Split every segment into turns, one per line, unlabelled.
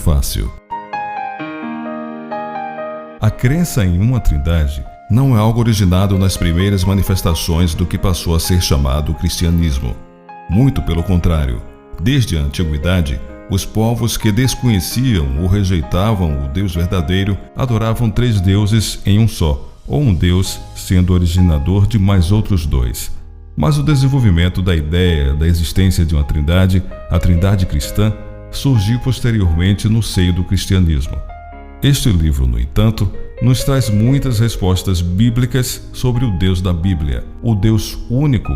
Prefácio. A crença em uma trindade não é algo originado nas primeiras manifestações do que passou a ser chamado cristianismo. Muito pelo contrário, desde a antiguidade, os povos que desconheciam ou rejeitavam o Deus verdadeiro adoravam três deuses em um só, ou um Deus sendo originador de mais outros dois. Mas o desenvolvimento da ideia da existência de uma trindade, a trindade cristã, surgiu posteriormente no seio do cristianismo. Este livro, no entanto, nos traz muitas respostas bíblicas sobre o Deus da Bíblia, o Deus único,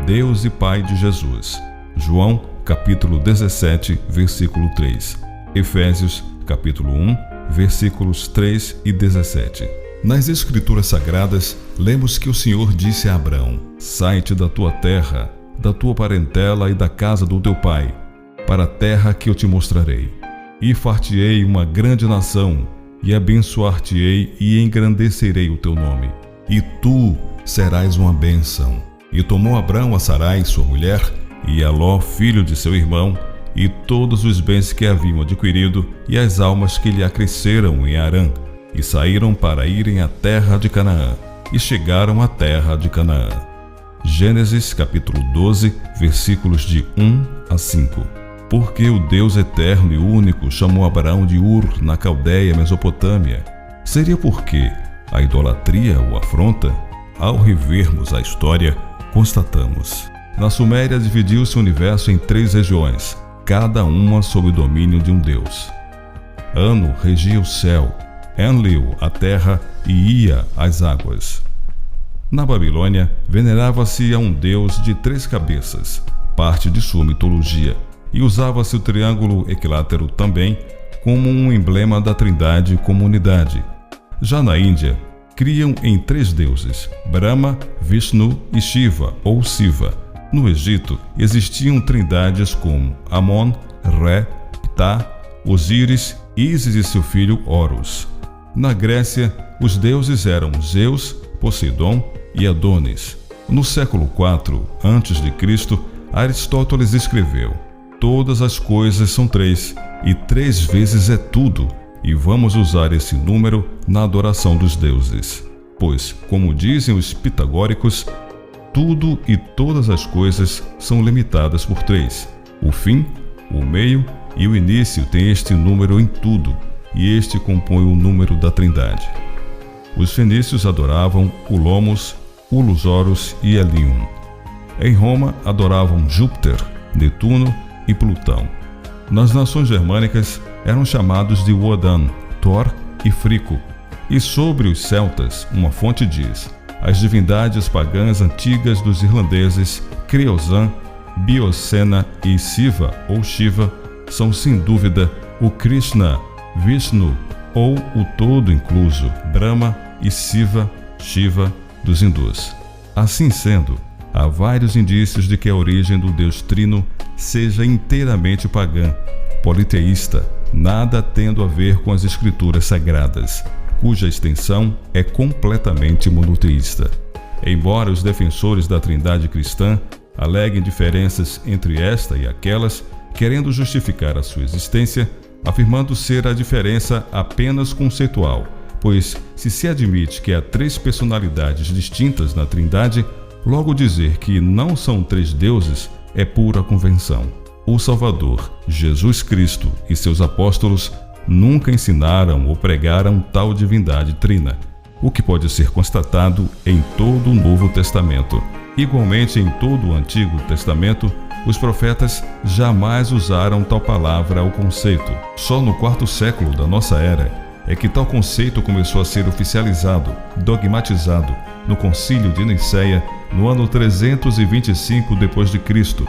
Deus e Pai de Jesus. João, capítulo 17, versículo 3. Efésios, capítulo 1, versículos 3 e 17. Nas Escrituras Sagradas, lemos que o Senhor disse a Abraão: sai-te da tua terra, da tua parentela e da casa do teu pai, para a terra que eu te mostrarei. E far-te-ei uma grande nação, e abençoar-te-ei e engrandecerei o teu nome. E tu serás uma bênção. E tomou Abrão a Sarai, sua mulher, e a Ló, filho de seu irmão, e todos os bens que haviam adquirido, e as almas que lhe acresceram em Harã, e saíram para irem à terra de Canaã, e chegaram à terra de Canaã. Gênesis capítulo 12, versículos de 1 a 5. Porque o Deus eterno e único chamou Abraão de Ur, na Caldeia, Mesopotâmia. Seria porque a idolatria o afronta? Ao revermos a história, constatamos. Na Suméria dividiu-se o universo em três regiões, cada uma sob o domínio de um deus. Anu regia o céu, Enlil a terra e Ia as águas. Na Babilônia, venerava-se a um deus de três cabeças, parte de sua mitologia, e usava-se o triângulo equilátero também como um emblema da trindade como unidade. Já na Índia, criam em três deuses, Brahma, Vishnu e Shiva ou Siva. No Egito, existiam trindades como Amon, Ré, Ptah, Osíris, Ísis e seu filho Horus. Na Grécia, os deuses eram Zeus, Poseidon e Adonis. No século IV a.C., Aristóteles escreveu: todas as coisas são três, e três vezes é tudo, e vamos usar esse número na adoração dos deuses. Pois, como dizem os pitagóricos, tudo e todas as coisas são limitadas por três. O fim, o meio e o início têm este número em tudo, e este compõe o número da trindade. Os fenícios adoravam o Lomos, o Lusóros e Elium. Em Roma, adoravam Júpiter, Netuno e Plutão. Nas nações germânicas, eram chamados de Wodan, Thor e Frico. E sobre os celtas, uma fonte diz: as divindades pagãs antigas dos irlandeses, Creosan, Biocena e Siva ou Shiva, são sem dúvida o Krishna, Vishnu ou o todo incluso, Brahma e Siva, Shiva dos hindus. Assim sendo, há vários indícios de que a origem do Deus Trino seja inteiramente pagã, politeísta, nada tendo a ver com as escrituras sagradas, cuja extensão é completamente monoteísta. Embora os defensores da trindade cristã aleguem diferenças entre esta e aquelas, querendo justificar a sua existência, afirmando ser a diferença apenas conceitual, pois se admite que há três personalidades distintas na trindade, logo dizer que não são três deuses é pura convenção. O Salvador, Jesus Cristo e seus apóstolos nunca ensinaram ou pregaram tal divindade trina, o que pode ser constatado em todo o Novo Testamento. Igualmente, em todo o Antigo Testamento, os profetas jamais usaram tal palavra ou conceito. Só no quarto século da nossa era é que tal conceito começou a ser oficializado, dogmatizado, no Concílio de Nicéia, no ano 325 d.C.,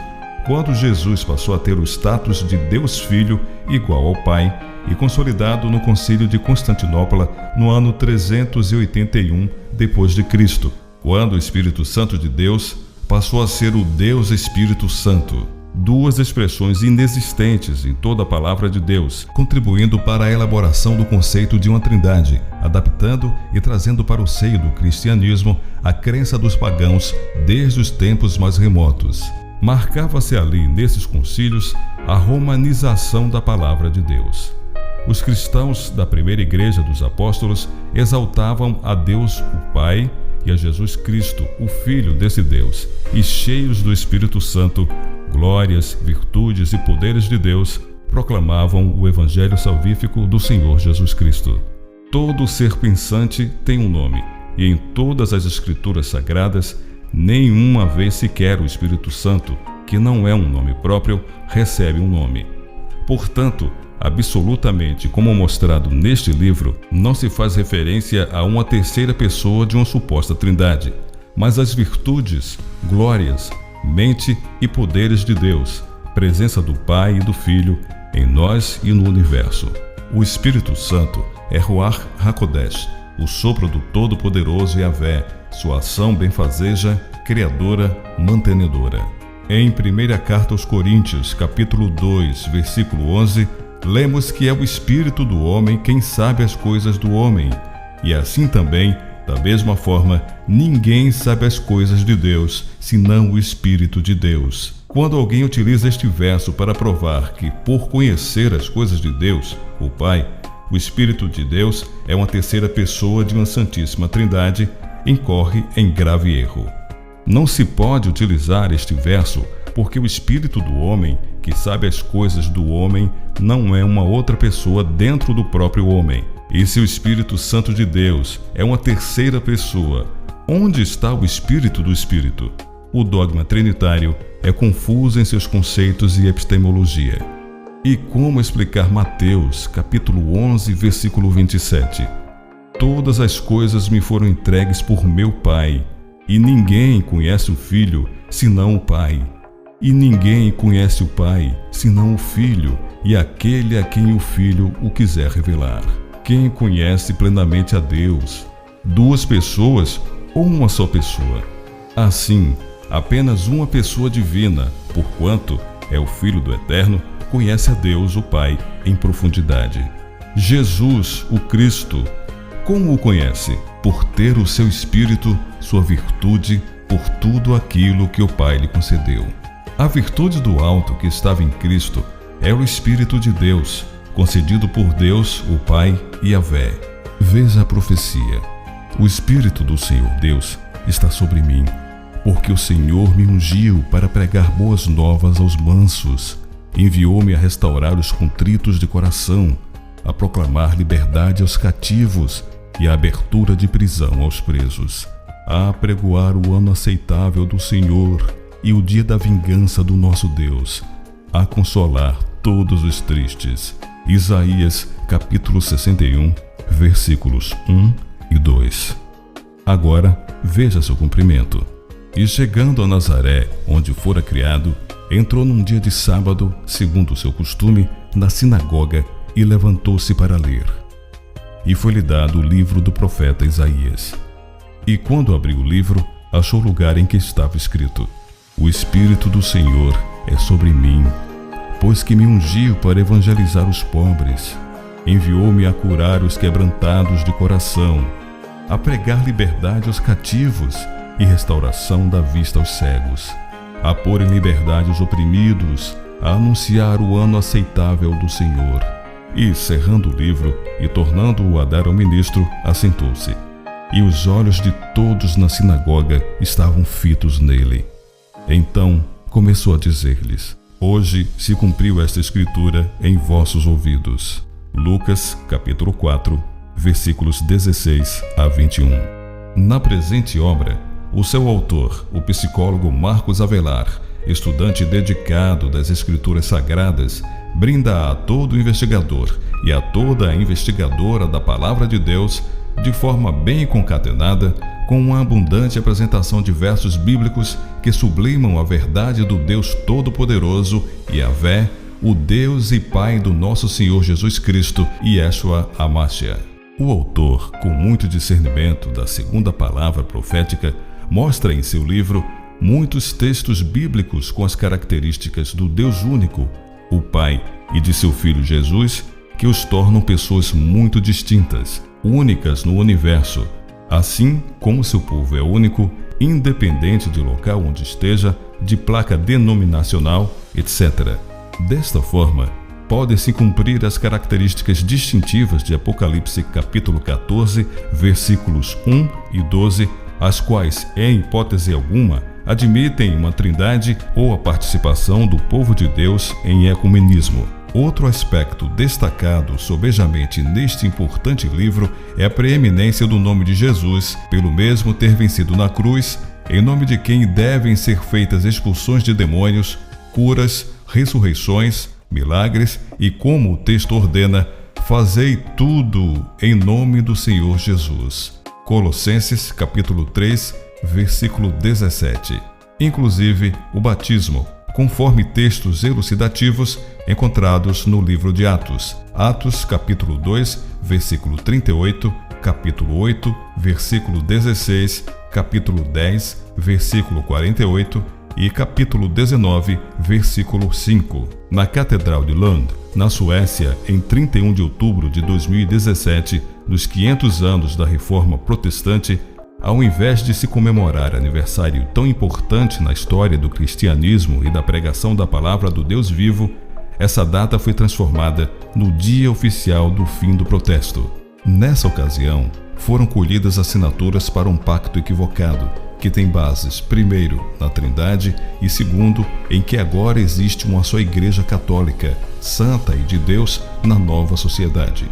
quando Jesus passou a ter o status de Deus Filho igual ao Pai, e consolidado no Concílio de Constantinopla no ano 381 d.C., quando o Espírito Santo de Deus passou a ser o Deus Espírito Santo. Duas expressões inexistentes em toda a palavra de Deus, contribuindo para a elaboração do conceito de uma trindade, adaptando e trazendo para o seio do cristianismo a crença dos pagãos desde os tempos mais remotos. Marcava-se ali, nesses concílios, a romanização da palavra de Deus. Os cristãos da primeira igreja dos apóstolos exaltavam a Deus o Pai e a Jesus Cristo, o Filho desse Deus, e cheios do Espírito Santo, glórias, virtudes e poderes de Deus, proclamavam o evangelho salvífico do Senhor Jesus Cristo. Todo ser pensante tem um nome, e em todas as escrituras sagradas, nenhuma vez sequer o Espírito Santo, que não é um nome próprio, recebe um nome. Portanto, absolutamente, como mostrado neste livro, não se faz referência a uma terceira pessoa de uma suposta trindade, mas às virtudes, glórias, mente e poderes de Deus, presença do Pai e do Filho em nós e no universo. O Espírito Santo é Ruach HaKodesh, o sopro do Todo-Poderoso Yahvé, sua ação benfazeja, criadora, mantenedora. Em 1ª Carta aos Coríntios, capítulo 2, versículo 11, lemos que é o Espírito do homem quem sabe as coisas do homem, e assim também, da mesma forma, ninguém sabe as coisas de Deus, senão o Espírito de Deus. Quando alguém utiliza este verso para provar que, por conhecer as coisas de Deus, o Pai, o Espírito de Deus é uma terceira pessoa de uma Santíssima Trindade, incorre em grave erro. Não se pode utilizar este verso porque o Espírito do homem, que sabe as coisas do homem, não é uma outra pessoa dentro do próprio homem. E se o Espírito Santo de Deus é uma terceira pessoa, onde está o Espírito do Espírito? O dogma trinitário é confuso em seus conceitos e epistemologia. E como explicar Mateus, capítulo 11, versículo 27? Todas as coisas me foram entregues por meu Pai, e ninguém conhece o Filho, senão o Pai. E ninguém conhece o Pai, senão o Filho, e aquele a quem o Filho o quiser revelar. Quem conhece plenamente a Deus? Duas pessoas ou uma só pessoa? Assim, apenas uma pessoa divina, porquanto é o Filho do Eterno, conhece a Deus, o Pai, em profundidade. Jesus, o Cristo, como o conhece? Por ter o seu Espírito, sua virtude, por tudo aquilo que o Pai lhe concedeu. A virtude do alto que estava em Cristo é o Espírito de Deus, concedido por Deus, o Pai e Yahvé. Veja a profecia. O Espírito do Senhor Deus está sobre mim, porque o Senhor me ungiu para pregar boas novas aos mansos. Enviou-me a restaurar os contritos de coração, a proclamar liberdade aos cativos e a abertura de prisão aos presos, a apregoar o ano aceitável do Senhor e o dia da vingança do nosso Deus, a consolar todos os tristes. Isaías, capítulo 61, versículos 1 e 2. Agora, veja seu cumprimento. E chegando a Nazaré, onde fora criado, entrou num dia de sábado, segundo o seu costume, na sinagoga e levantou-se para ler. E foi-lhe dado o livro do profeta Isaías. E quando abriu o livro, achou o lugar em que estava escrito: O Espírito do Senhor é sobre mim, pois que me ungiu para evangelizar os pobres. Enviou-me a curar os quebrantados de coração, a pregar liberdade aos cativos e restauração da vista aos cegos, a pôr em liberdade os oprimidos, a anunciar o ano aceitável do Senhor. E, cerrando o livro e tornando-o a dar ao ministro, assentou-se. E os olhos de todos na sinagoga estavam fitos nele. Então começou a dizer-lhes: Hoje se cumpriu esta escritura em vossos ouvidos. Lucas, capítulo 4, versículos 16 a 21. Na presente obra, o seu autor, o psicólogo Marcos Avelar, estudante dedicado das Escrituras Sagradas, brinda a todo investigador e a toda investigadora da Palavra de Deus, de forma bem concatenada, com uma abundante apresentação de versos bíblicos que sublimam a verdade do Deus Todo-Poderoso, Yahvé, o Deus e Pai do nosso Senhor Jesus Cristo, Yeshua HaMashiach. O autor, com muito discernimento da segunda palavra profética, mostra em seu livro muitos textos bíblicos com as características do Deus único, o Pai, e de seu Filho Jesus, que os tornam pessoas muito distintas, únicas no universo, assim como seu povo é único, independente de local onde esteja, de placa denominacional, etc. Desta forma, podem-se cumprir as características distintivas de Apocalipse capítulo 14, versículos 1 e 12, as quais, em hipótese alguma, admitem uma trindade ou a participação do povo de Deus em ecumenismo. Outro aspecto destacado sobejamente neste importante livro é a preeminência do nome de Jesus, pelo mesmo ter vencido na cruz, em nome de quem devem ser feitas expulsões de demônios, curas, ressurreições, milagres e, como o texto ordena, fazei tudo em nome do Senhor Jesus. Colossenses capítulo 3, versículo 17. Inclusive o batismo, conforme textos elucidativos encontrados no livro de Atos. Atos capítulo 2, versículo 38, capítulo 8, versículo 16, capítulo 10, versículo 48 e capítulo 19, versículo 5. Na Catedral de Lund, na Suécia, em 31 de outubro de 2017, nos 500 anos da Reforma Protestante, ao invés de se comemorar aniversário tão importante na história do cristianismo e da pregação da palavra do Deus vivo, essa data foi transformada no dia oficial do fim do protesto. Nessa ocasião, foram colhidas assinaturas para um pacto equivocado, que tem bases, primeiro, na Trindade e segundo, em que agora existe uma só Igreja Católica, santa e de Deus na nova sociedade.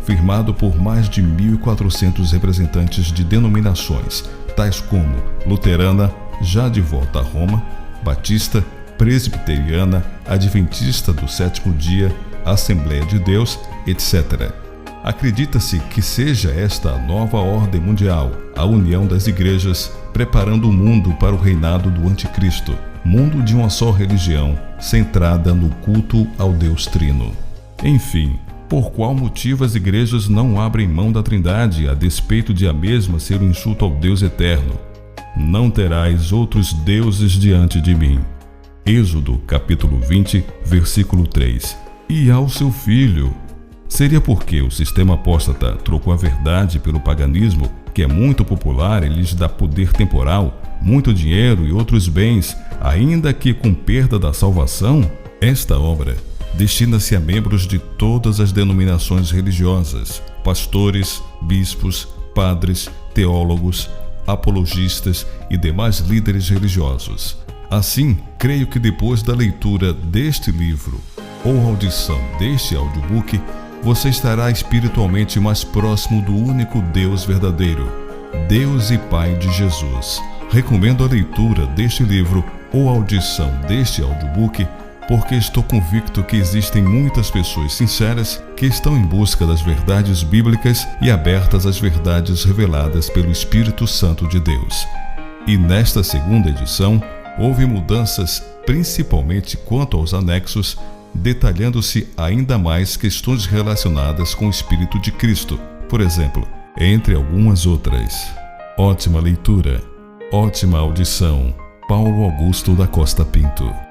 Firmado por mais de 1.400 representantes de denominações, tais como luterana, já de volta a Roma, batista, presbiteriana, adventista do sétimo dia, Assembleia de Deus, etc. Acredita-se que seja esta a nova ordem mundial, a união das igrejas, preparando o mundo para o reinado do Anticristo, mundo de uma só religião, centrada no culto ao Deus Trino. Enfim, por qual motivo as igrejas não abrem mão da Trindade, a despeito de a mesma ser um insulto ao Deus eterno? Não terás outros deuses diante de mim. Êxodo, capítulo 20, versículo 3. E ao seu filho. Seria porque o sistema apóstata trocou a verdade pelo paganismo, que é muito popular e lhes dá poder temporal, muito dinheiro e outros bens, ainda que com perda da salvação? Esta obra destina-se a membros de todas as denominações religiosas, pastores, bispos, padres, teólogos, apologistas e demais líderes religiosos. Assim, creio que depois da leitura deste livro ou audição deste audiobook, você estará espiritualmente mais próximo do único Deus verdadeiro, Deus e Pai de Jesus. Recomendo a leitura deste livro ou audição deste audiobook, porque estou convicto que existem muitas pessoas sinceras que estão em busca das verdades bíblicas e abertas às verdades reveladas pelo Espírito Santo de Deus. E nesta segunda edição, houve mudanças principalmente quanto aos anexos, detalhando-se ainda mais questões relacionadas com o Espírito de Cristo, por exemplo, entre algumas outras. Ótima leitura, ótima audição. Paulo Augusto da Costa Pinto.